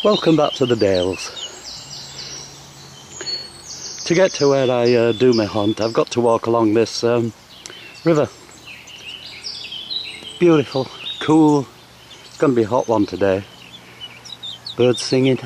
Welcome back to the Dales. To get to where I do my hunt, I've got to walk along this river. Beautiful, cool. It's going to be a hot one today. Birds singing.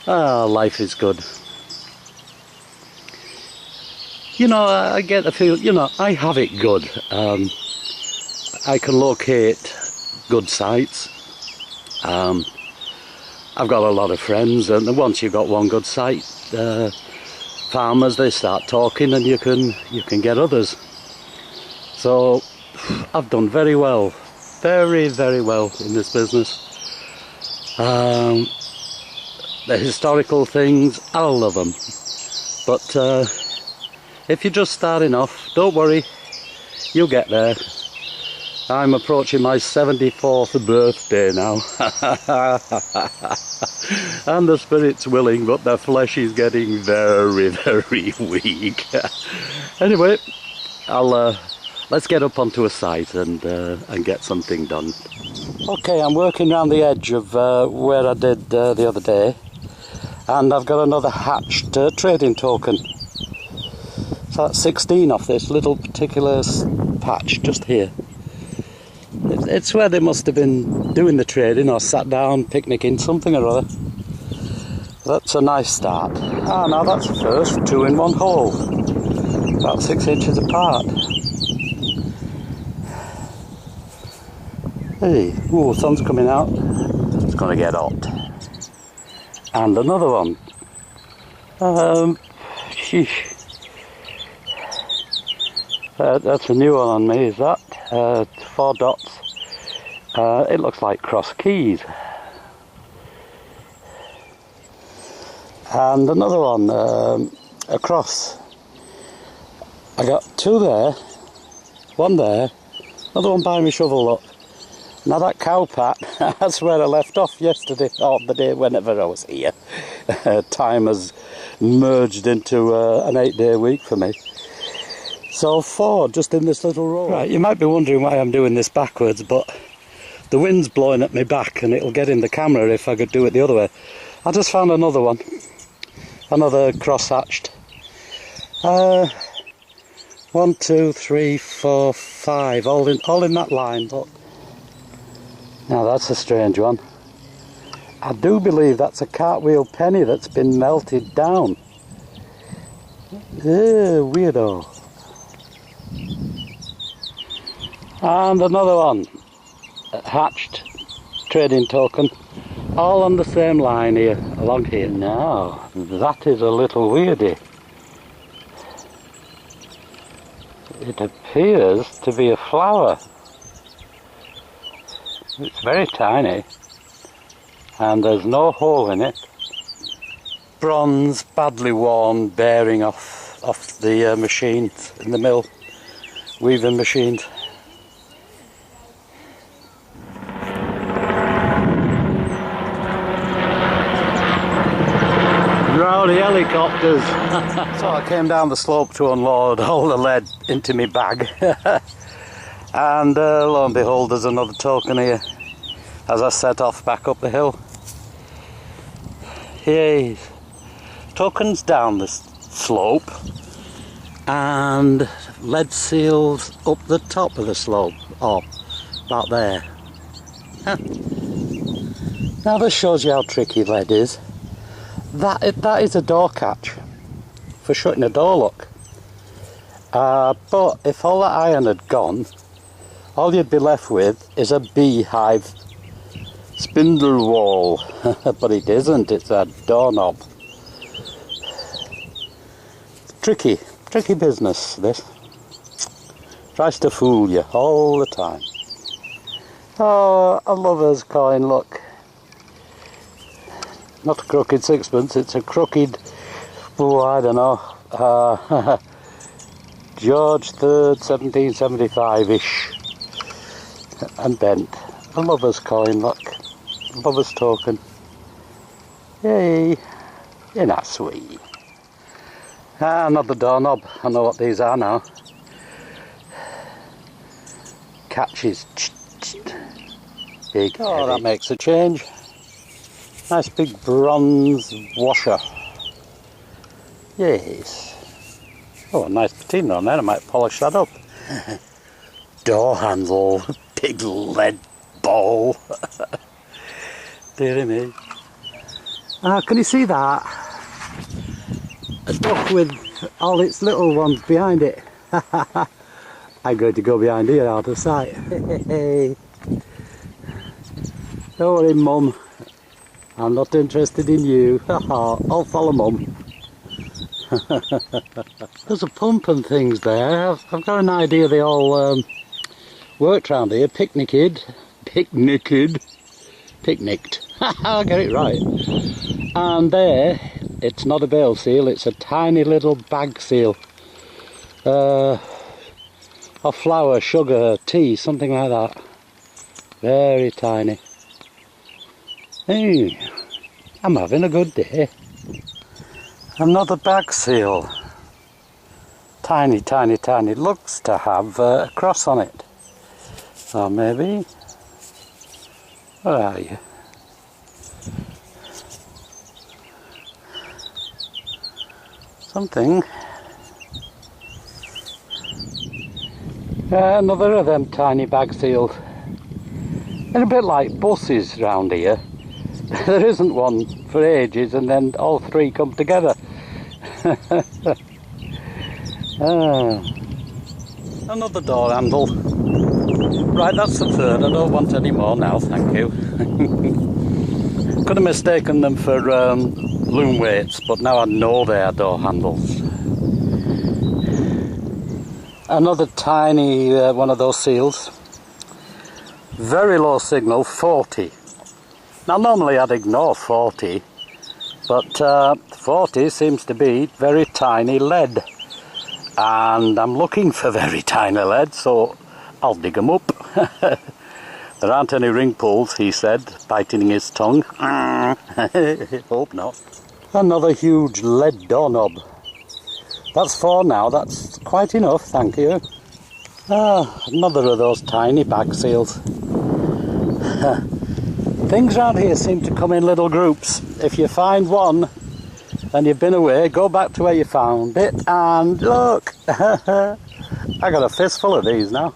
Ah, life is good. You know, I get the feel, you know, I have it good. I can locate good sites. I've got a lot of friends, and once you've got one good site, farmers, they start talking and you can get others. So I've done very well, very well in this business. The historical things, I love them, but if you're just starting off, don't worry, you'll get there. I'm approaching my 74th birthday now. And the spirit's willing, but the flesh is getting very weak. Anyway, let's get up onto a site and get something done. Okay, I'm working around the edge of where I did the other day, and I've got another hatched trading token. So that's 16 off this little particular patch just here. It's where they must have been doing the trading or sat down picnicking, something or other. That's a nice start. Ah, now that's the first, 2 in 1 hole. About 6 inches apart. Hey, ooh, sun's coming out. It's going to get hot. And another one. Sheesh. That's a new one on me, is that? 4 dots. It looks like cross keys. And another one, a cross. I got 2 there, 1 there, another one by my shovel, look. Now that cow pat, that's where I left off yesterday, or the day whenever I was here. Time has merged into an 8-day week for me. So 4 just in this little row. Right, you might be wondering why I'm doing this backwards, but the wind's blowing at me back and it'll get in the camera if I could do it the other way. I just found another one. Another cross-hatched. 1, 2, 3, 4, 5, all in that line. Look. Now that's a strange one. I do believe that's a cartwheel penny that's been melted down. Weirdo. And another one, hatched trading token, all on the same line here, along here. Now, that is a little weirdy. It appears to be a flower. It's very tiny, and there's no hole in it. Bronze, badly worn, bearing off the machines in the mill, weaving machines. Rowdy helicopters. So I came down the slope to unload all the lead into my bag. And lo and behold, there's another token here as I set off back up the hill. Yay! Tokens down this slope and lead seals up the top of the slope, or about there. Huh. Now this shows you how tricky lead is. That is a door catch for shutting a door, look. But if all that iron had gone, all you'd be left with is a beehive spindle wall. But it isn't, it's a doorknob. Tricky business, this. Tries to fool you all the time. Oh, a lover's coin, look. Not a crooked sixpence, it's a crooked, oh, I don't know, George III, 1775-ish, and bent. A lover's coin, look, lover's token. Yay, isn't that sweet? Ah, another doorknob. I know what these are now. Catches. Big. Oh, that makes a change. Nice big bronze washer. Yes. Oh, a nice patina on there. I might polish that up. Door handle. Big lead ball. Dear me. Ah, can you see that? A duck with all its little ones behind it. I'm going to go behind here out of sight. Don't worry, Mum. I'm not interested in you. I'll follow Mum. There's a pump and things there. I've got an idea they all worked round here. Picnicked. I'll get it right. And there, it's not a bale seal, it's a tiny little bag seal. Of flour, sugar, tea, something like that. Very tiny. Hey, I'm having a good day. Another bag seal. Tiny, tiny, tiny. Looks to have a cross on it. Or maybe... Where are you? Something. Another of them tiny bag seals. They're a bit like buses round here. There isn't one for ages and then all three come together. Another door handle. Right, that's the third. I don't want any more now, thank you. Could have mistaken them for loom weights, but now I know they are door handles. Another tiny one of those seals. Very low signal, 40. Now normally I'd ignore 40, but 40 seems to be very tiny lead. And I'm looking for very tiny lead, so I'll dig them up. There aren't any ring pulls, he said, biting his tongue. Hope not. Another huge lead doorknob. That's 4 now, that's quite enough, thank you. Ah, another of those tiny bag seals. Things around here seem to come in little groups. If you find one and you've been away, go back to where you found it and look! I got a fistful of these now.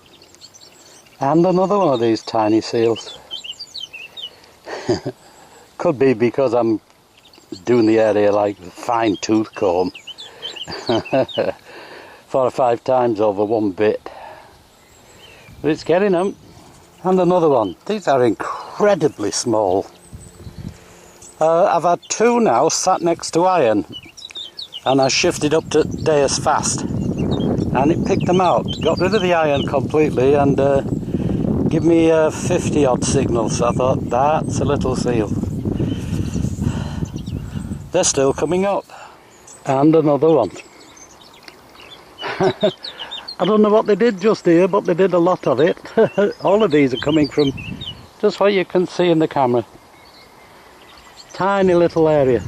And another one of these tiny seals. Could be because I'm doing the area like a fine tooth comb. 4 or 5 times over one bit. But it's getting them. And another one. These are incredibly small. I've had 2 now sat next to iron. And I shifted up to Deus fast. And it picked them out. Got rid of the iron completely and give me a 50 odd signal. So I thought, that's a little seal. They're still coming up. And another one. I don't know what they did just here, but they did a lot of it. All of these are coming from just what you can see in the camera. Tiny little area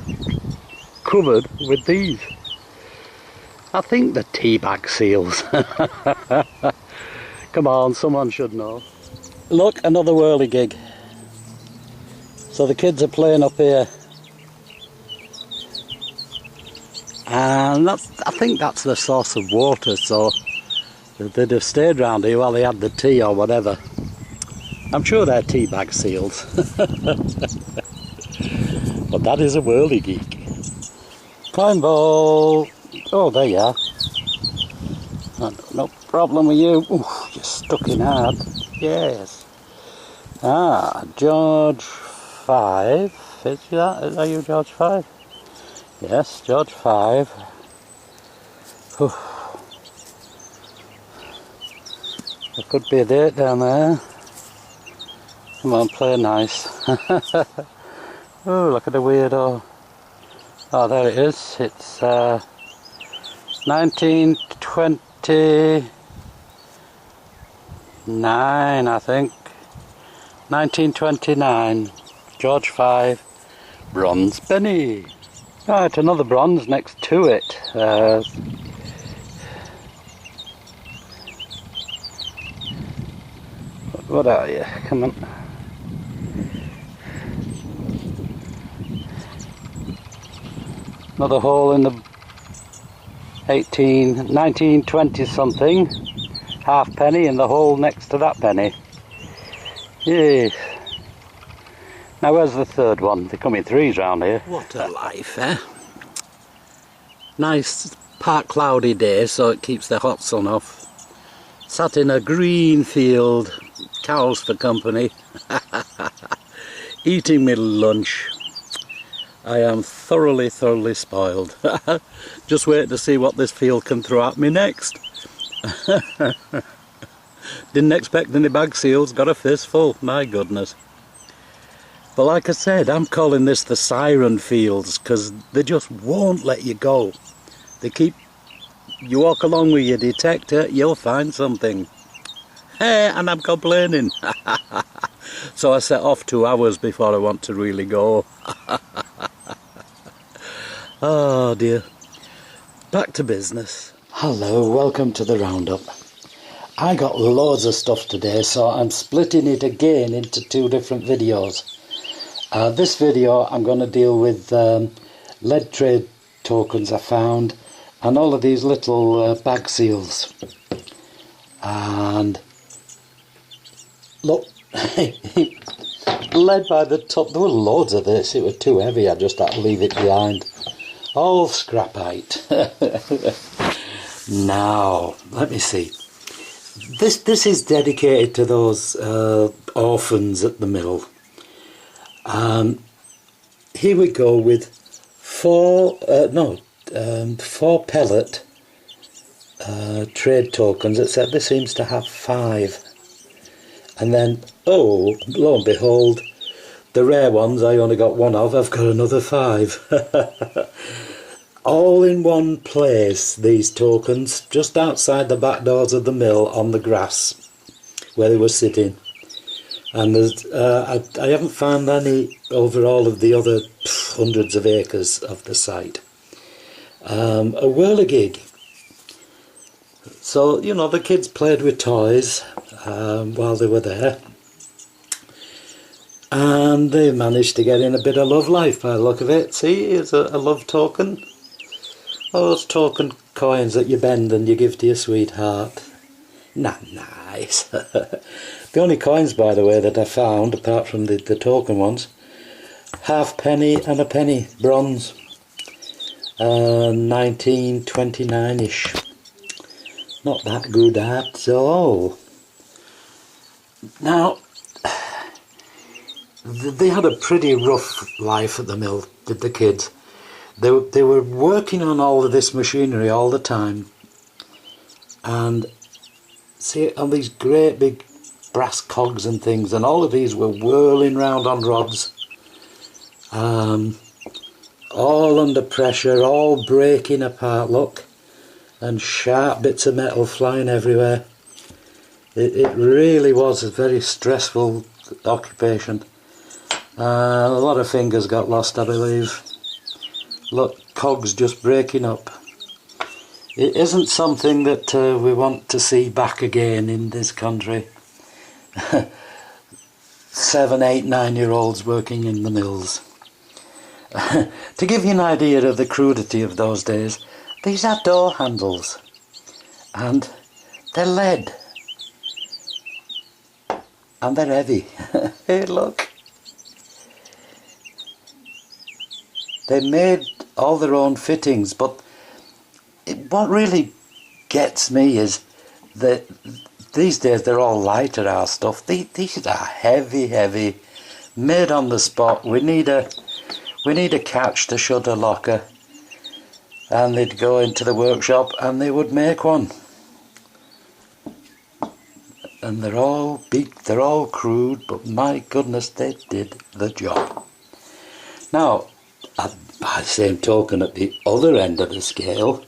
covered with these. I think they're tea bag seals. Come on, someone should know. Look, another whirligig. So the kids are playing up here. And I think that's the source of water, so they'd have stayed round here while they had the tea or whatever. I'm sure they're tea bag seals. But that is a whirligig. Climb ball. Oh, there you are. No problem with you. Ooh, you're stuck in hard. Yes. Ah, George 5. Is that you, George 5? Yes, George 5. There could be a date down there. Come on, play nice. Oh, look at the weirdo. Oh, there it is. It's 1929, I think. 1929. George 5. Bronze penny. Right, another bronze next to it. What are you? Come on. Another hole in the 1920 something. Halfpenny in the hole next to that penny. Yes. Now where's the third one? They come in threes round here. What a life, eh? Nice, part cloudy day, so it keeps the hot sun off. Sat in a green field, cows for company, eating my lunch. I am thoroughly spoiled. Just wait to see what this field can throw at me next. Didn't expect any bag seals, got a fistful, my goodness. But like I said, I'm calling this the siren fields because they just won't let you go. They keep, you walk along with your detector, you'll find something. Hey, and I'm complaining. So I set off 2 hours before I want to really go. Oh dear. Back to business. Hello, welcome to the roundup. I got loads of stuff today, so I'm splitting it again into 2 different videos. This video I'm going to deal with lead trade tokens I found and all of these little bag seals. And look, lead by the top. There were loads of this. It was too heavy, I just had to leave it behind. All scrapite. Now, let me see. This is dedicated to those orphans at the mill. Here we go with 4 pellet trade tokens, except this seems to have 5. And then, oh, lo and behold, the rare ones I only got 1 of, I've got another 5. All in one place, these tokens, just outside the back doors of the mill on the grass where they were sitting. And there's, I haven't found any over all of the other hundreds of acres of the site. A whirligig. So, you know, the kids played with toys while they were there. And they managed to get in a bit of love life by the look of it. See, here's a love token. Those token coins that you bend and you give to your sweetheart. Nice. The only coins, by the way, that I found, apart from the token ones, halfpenny and a penny, bronze, 1929-ish. Not that good at all. Now, they had a pretty rough life at the mill, did the kids. They were working on all of this machinery all the time, and see, on these great big brass cogs and things, and all of these were whirling round on rods, all under pressure, all breaking apart, look, and sharp bits of metal flying everywhere. It really was a very stressful occupation. A lot of fingers got lost, I believe. Look, cogs just breaking up. It isn't something that we want to see back again in this country. 7, 8, 9-year-olds working in the mills. To give you an idea of the crudity of those days, these are door handles, and they're lead, and they're heavy. Hey, look. They made all their own fittings, but what really gets me is that these days they're all lighter, our stuff. These are heavy, made on the spot. We need a catch to shut a locker, and they'd go into the workshop and they would make one. And they're all big, they're all crude, but my goodness, they did the job. Now, by the same token, at the other end of the scale,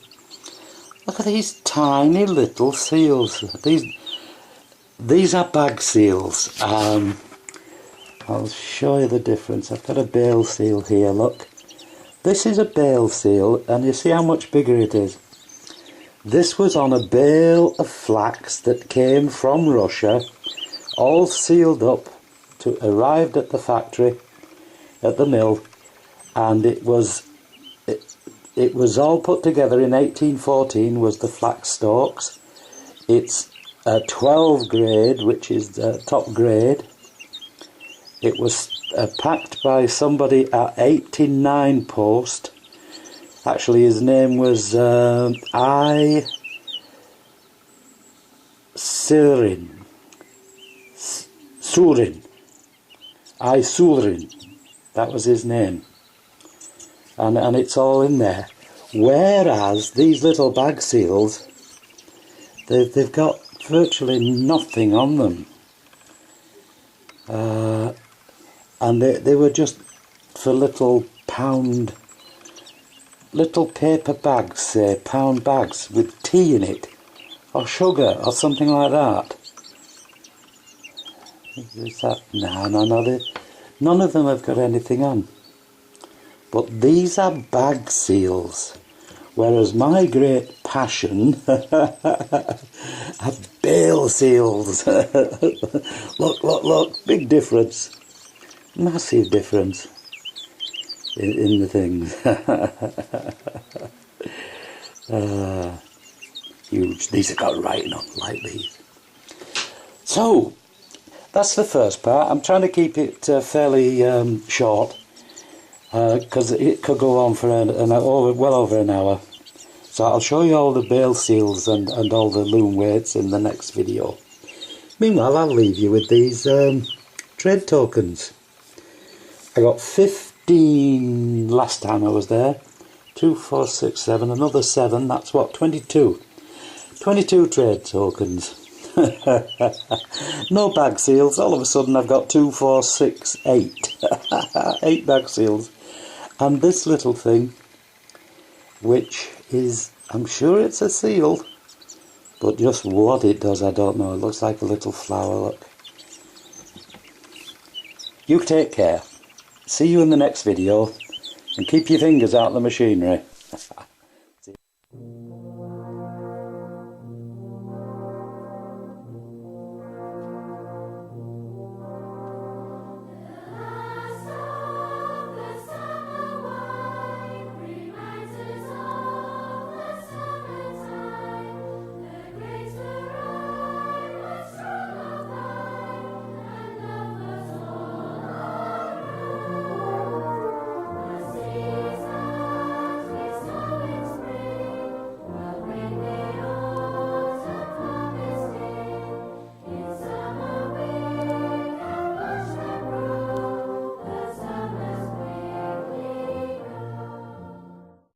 look at these tiny little seals. These are bag seals. I'll show you the difference. I've got a bale seal here, look. This is a bale seal, and you see how much bigger it is. This was on a bale of flax that came from Russia, all sealed up, arrived at the factory, at the mill, and it was all put together in 1814, was the flax stalks. It's a 12 grade, which is the top grade. It was packed by somebody at 89 post. Actually, his name was Surin. That was his name. And it's all in there. Whereas these little bag seals, they've got virtually nothing on them. And they were just for little paper bags, say, pound bags with tea in it, or sugar, or something like that. Is that? No, none of them have got anything on. But these are bag seals, whereas my great passion are bale seals. Look, big difference. Massive difference in the things. Huge. These have got writing on, like these. So, that's the first part. I'm trying to keep it fairly short, because it could go on for well over an hour. So I'll show you all the bale seals and all the loom weights in the next video. Meanwhile, I'll leave you with these trade tokens. I got 15 last time I was there. 2, 4, 6, 7, another 7, that's what, 22. 22 trade tokens. No bag seals. All of a sudden I've got 2, 4, 6, 8. 8 bag seals. And this little thing, which is, I'm sure it's a seal, but just what it does I don't know. It looks like a little flower, look. You take care. See you in the next video, and keep your fingers out of the machinery.